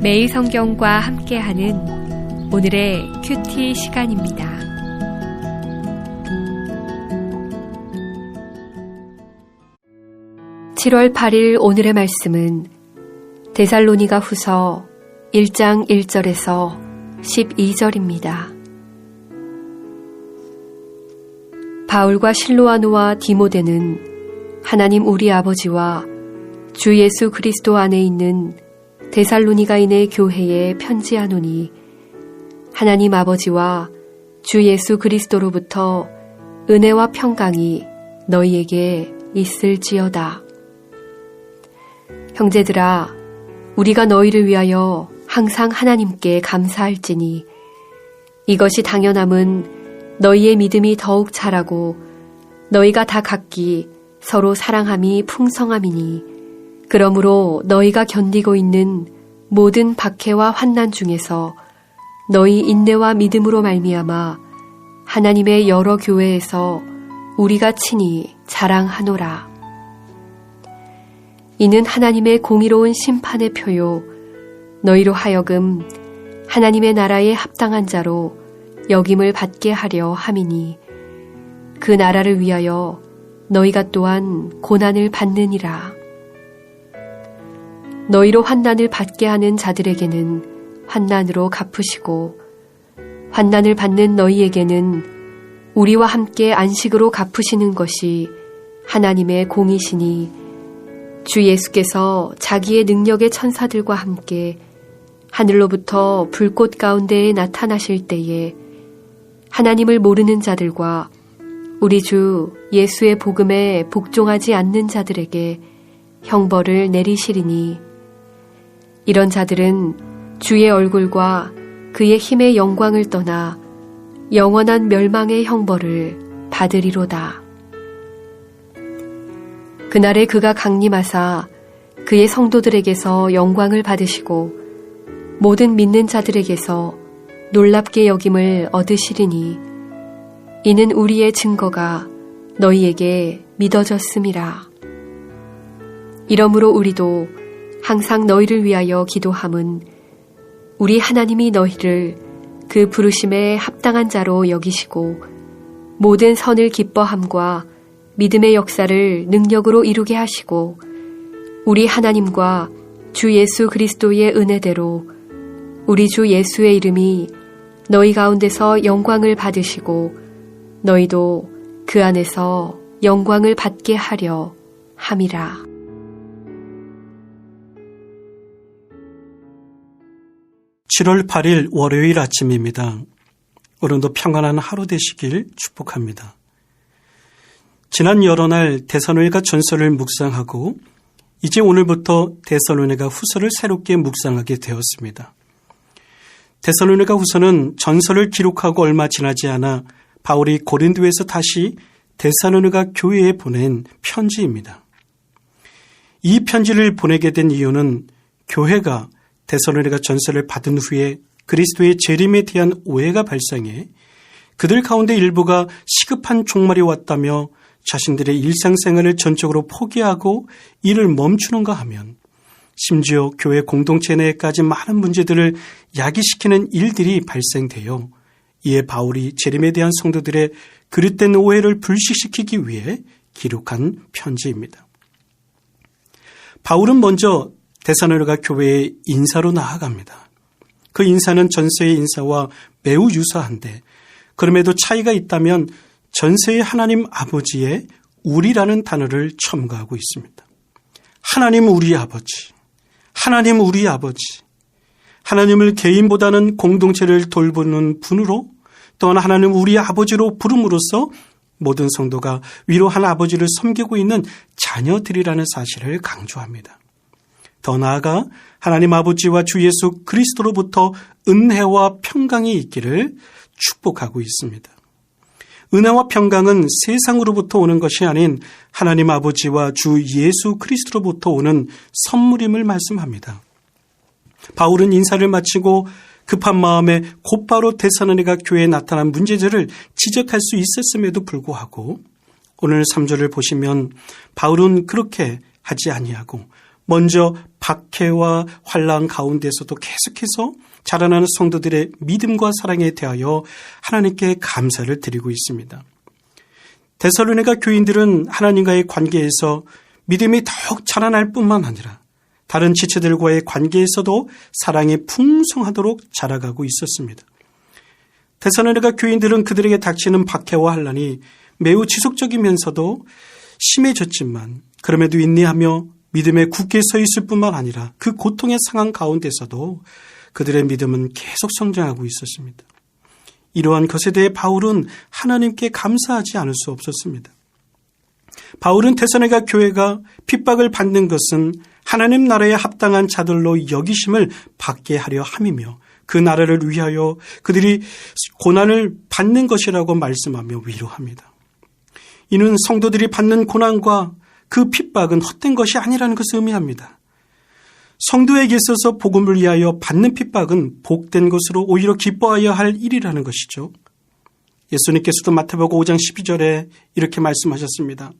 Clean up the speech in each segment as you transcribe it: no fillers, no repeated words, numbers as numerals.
매일 성경과 함께하는 오늘의 큐티 시간입니다. (7월 8일) 오늘의 말씀은 데살로니가 후서 1장 1절에서 12절입니다. 바울과 실로아노와 디모데는 하나님 우리 아버지와 주 예수 그리스도 안에 있는 데살로니가인의 교회에 편지하노니 하나님 아버지와 주 예수 그리스도로부터 은혜와 평강이 너희에게 있을지어다. 형제들아, 우리가 너희를 위하여 항상 하나님께 감사할지니 이것이 당연함은 너희의 믿음이 더욱 자라고 너희가 다 각기 서로 사랑함이 풍성함이니 그러므로 너희가 견디고 있는 모든 박해와 환난 중에서 너희 인내와 믿음으로 말미암아 하나님의 여러 교회에서 우리가 친히 자랑하노라. 이는 하나님의 공의로운 심판의 표요 너희로 하여금 하나님의 나라에 합당한 자로 여김을 받게 하려 함이니 그 나라를 위하여 너희가 또한 고난을 받느니라. 너희로 환난을 받게 하는 자들에게는 환난으로 갚으시고 환난을 받는 너희에게는 우리와 함께 안식으로 갚으시는 것이 하나님의 공이시니 주 예수께서 자기의 능력의 천사들과 함께 하늘로부터 불꽃 가운데에 나타나실 때에 하나님을 모르는 자들과 우리 주 예수의 복음에 복종하지 않는 자들에게 형벌을 내리시리니 이런 자들은 주의 얼굴과 그의 힘의 영광을 떠나 영원한 멸망의 형벌을 받으리로다. 그날에 그가 강림하사 그의 성도들에게서 영광을 받으시고 모든 믿는 자들에게서 놀랍게 여김을 얻으시리니 이는 우리의 증거가 너희에게 믿어졌음이라. 이러므로 우리도 항상 너희를 위하여 기도함은 우리 하나님이 너희를 그 부르심에 합당한 자로 여기시고 모든 선을 기뻐함과 믿음의 역사를 능력으로 이루게 하시고 우리 하나님과 주 예수 그리스도의 은혜대로 우리 주 예수의 이름이 너희 가운데서 영광을 받으시고 너희도 그 안에서 영광을 받게 하려 함이라. (7월 8일) 월요일 아침입니다. 오늘도 평안한 하루 되시길 축복합니다. 지난 여러 날 데살로니가 전서를 묵상하고 이제 오늘부터 데살로니가 후서를 새롭게 묵상하게 되었습니다. 데살로니가 후서는 전서를 기록하고 얼마 지나지 않아 바울이 고린도에서 다시 데살로니가 교회에 보낸 편지입니다. 이 편지를 보내게 된 이유는 교회가 데살로니가 전서를 받은 후에 그리스도의 재림에 대한 오해가 발생해 그들 가운데 일부가 시급한 종말이 왔다며 자신들의 일상생활을 전적으로 포기하고 일을 멈추는가 하면 심지어 교회 공동체 내까지 많은 문제들을 야기시키는 일들이 발생되어 이에 바울이 재림에 대한 성도들의 그릇된 오해를 불식시키기 위해 기록한 편지입니다. 바울은 먼저 데살로니가 교회에 인사로 나아갑니다. 그 인사는 전서의 인사와 매우 유사한데 그럼에도 차이가 있다면 전서의 하나님 아버지의 우리라는 단어를 첨가하고 있습니다. 하나님 우리 아버지, 하나님 우리 아버지, 하나님을 개인보다는 공동체를 돌보는 분으로 또한 하나님 우리 아버지로 부름으로써 모든 성도가 위로한 아버지를 섬기고 있는 자녀들이라는 사실을 강조합니다. 더 나아가 하나님 아버지와 주 예수 그리스도로부터 은혜와 평강이 있기를 축복하고 있습니다. 은혜와 평강은 세상으로부터 오는 것이 아닌 하나님 아버지와 주 예수 그리스도로부터 오는 선물임을 말씀합니다. 바울은 인사를 마치고 급한 마음에 곧바로 데살로니가 교회에 나타난 문제들을 지적할 수 있었음에도 불구하고 오늘 3절을 보시면 바울은 그렇게 하지 아니하고 먼저 박해와 환난 가운데서도 계속해서 자라나는 성도들의 믿음과 사랑에 대하여 하나님께 감사를 드리고 있습니다. 데살로니가 교인들은 하나님과의 관계에서 믿음이 더욱 자라날 뿐만 아니라 다른 지체들과의 관계에서도 사랑이 풍성하도록 자라가고 있었습니다. 데살로니가 교인들은 그들에게 닥치는 박해와 환난이 매우 지속적이면서도 심해졌지만 그럼에도 인내하며 믿음에 굳게 서 있을 뿐만 아니라 그 고통의 상황 가운데서도 그들의 믿음은 계속 성장하고 있었습니다. 이러한 것에 대해 바울은 하나님께 감사하지 않을 수 없었습니다. 바울은 데살로니가 교회가 핍박을 받는 것은 하나님 나라에 합당한 자들로 여기심을 받게 하려 함이며 그 나라를 위하여 그들이 고난을 받는 것이라고 말씀하며 위로합니다. 이는 성도들이 받는 고난과 그 핍박은 헛된 것이 아니라는 것을 의미합니다. 성도에게 있어서 복음을 위하여 받는 핍박은 복된 것으로 오히려 기뻐하여야 할 일이라는 것이죠. 예수님께서도 마태복음 5장 12절에 이렇게 말씀하셨습니다.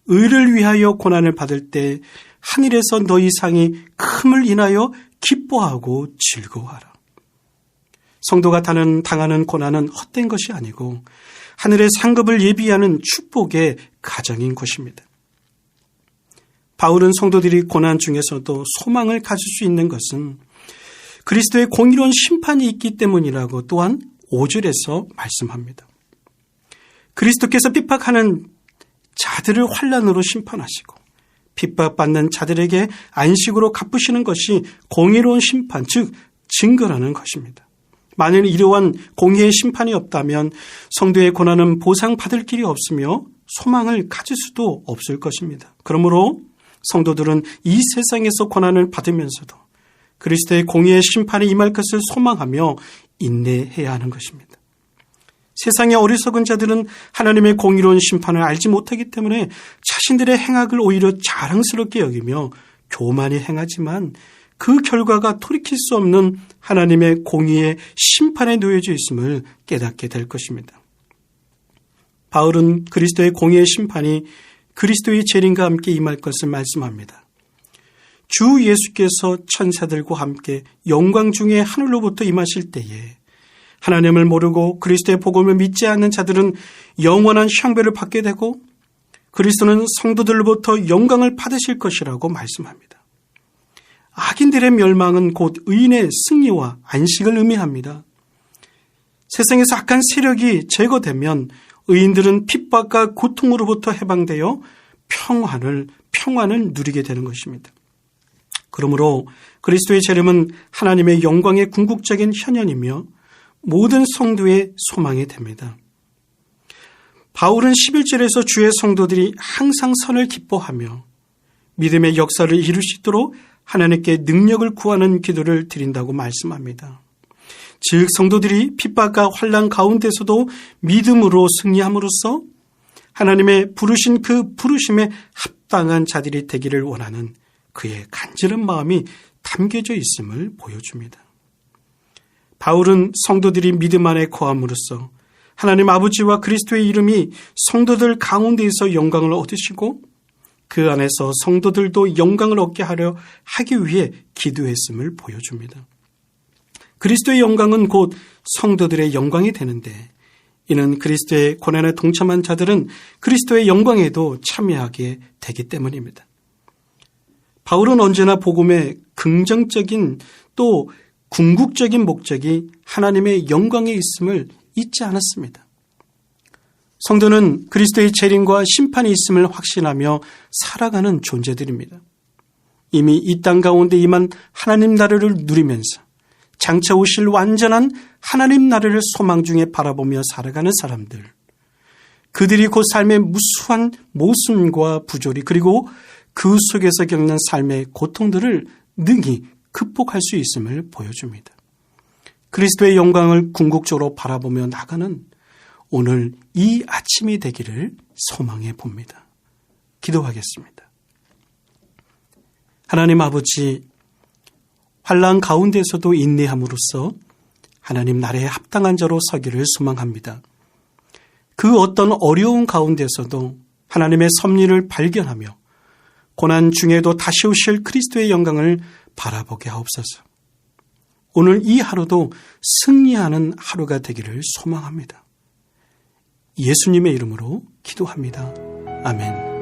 의를 위하여 고난을 받을 때 하늘에서 너희 상이 큼을 인하여 기뻐하고 즐거워하라. 성도가 당하는 고난은 헛된 것이 아니고 하늘의 상급을 예비하는 축복의 가정인 것입니다. 바울은 성도들이 고난 중에서도 소망을 가질 수 있는 것은 그리스도의 공의로운 심판이 있기 때문이라고 또한 5절에서 말씀합니다. 그리스도께서 핍박하는 자들을 환난으로 심판하시고 핍박받는 자들에게 안식으로 갚으시는 것이 공의로운 심판, 즉 증거라는 것입니다. 만일 이러한 공의의 심판이 없다면 성도의 고난은 보상받을 길이 없으며 소망을 가질 수도 없을 것입니다. 그러므로 성도들은 이 세상에서 고난을 받으면서도 그리스도의 공의의 심판이 임할 것을 소망하며 인내해야 하는 것입니다. 세상의 어리석은 자들은 하나님의 공의로운 심판을 알지 못하기 때문에 자신들의 행악을 오히려 자랑스럽게 여기며 교만히 행하지만 그 결과가 돌이킬 수 없는 하나님의 공의의 심판에 놓여져 있음을 깨닫게 될 것입니다. 바울은 그리스도의 공의의 심판이 그리스도의 재림과 함께 임할 것을 말씀합니다. 주 예수께서 천사들과 함께 영광 중에 하늘로부터 임하실 때에 하나님을 모르고 그리스도의 복음을 믿지 않는 자들은 영원한 형벌을 받게 되고 그리스도는 성도들로부터 영광을 받으실 것이라고 말씀합니다. 악인들의 멸망은 곧 의인의 승리와 안식을 의미합니다. 세상에서 악한 세력이 제거되면 의인들은 핍박과 고통으로부터 해방되어 평안을 누리게 되는 것입니다. 그러므로 그리스도의 재림은 하나님의 영광의 궁극적인 현현이며 모든 성도의 소망이 됩니다. 바울은 11절에서 주의 성도들이 항상 선을 기뻐하며 믿음의 역사를 이룰 수 있도록 하나님께 능력을 구하는 기도를 드린다고 말씀합니다. 즉 성도들이 핍박과 환난 가운데서도 믿음으로 승리함으로써 하나님의 부르신 그 부르심에 합당한 자들이 되기를 원하는 그의 간절한 마음이 담겨져 있음을 보여줍니다. 바울은 성도들이 믿음 안에 거함으로써 하나님 아버지와 그리스도의 이름이 성도들 가운데에서 영광을 얻으시고 그 안에서 성도들도 영광을 얻게 하기 위해 기도했음을 보여줍니다. 그리스도의 영광은 곧 성도들의 영광이 되는데 이는 그리스도의 고난에 동참한 자들은 그리스도의 영광에도 참여하게 되기 때문입니다. 바울은 언제나 복음의 긍정적인 또 궁극적인 목적이 하나님의 영광에 있음을 잊지 않았습니다. 성도는 그리스도의 재림과 심판이 있음을 확신하며 살아가는 존재들입니다. 이미 이 땅 가운데 임한 하나님 나라를 누리면서 장차 오실 완전한 하나님 나라를 소망 중에 바라보며 살아가는 사람들, 그들이 곧 삶의 무수한 모순과 부조리 그리고 그 속에서 겪는 삶의 고통들을 능히 극복할 수 있음을 보여줍니다. 그리스도의 영광을 궁극적으로 바라보며 나가는 오늘 이 아침이 되기를 소망해 봅니다. 기도하겠습니다. 하나님 아버지, 환난 가운데서도 인내함으로써 하나님 나라에 합당한 자로 서기를 소망합니다. 그 어떤 어려운 가운데서도 하나님의 섭리를 발견하며 고난 중에도 다시 오실 그리스도의 영광을 바라보게 하옵소서. 오늘 이 하루도 승리하는 하루가 되기를 소망합니다. 예수님의 이름으로 기도합니다. 아멘.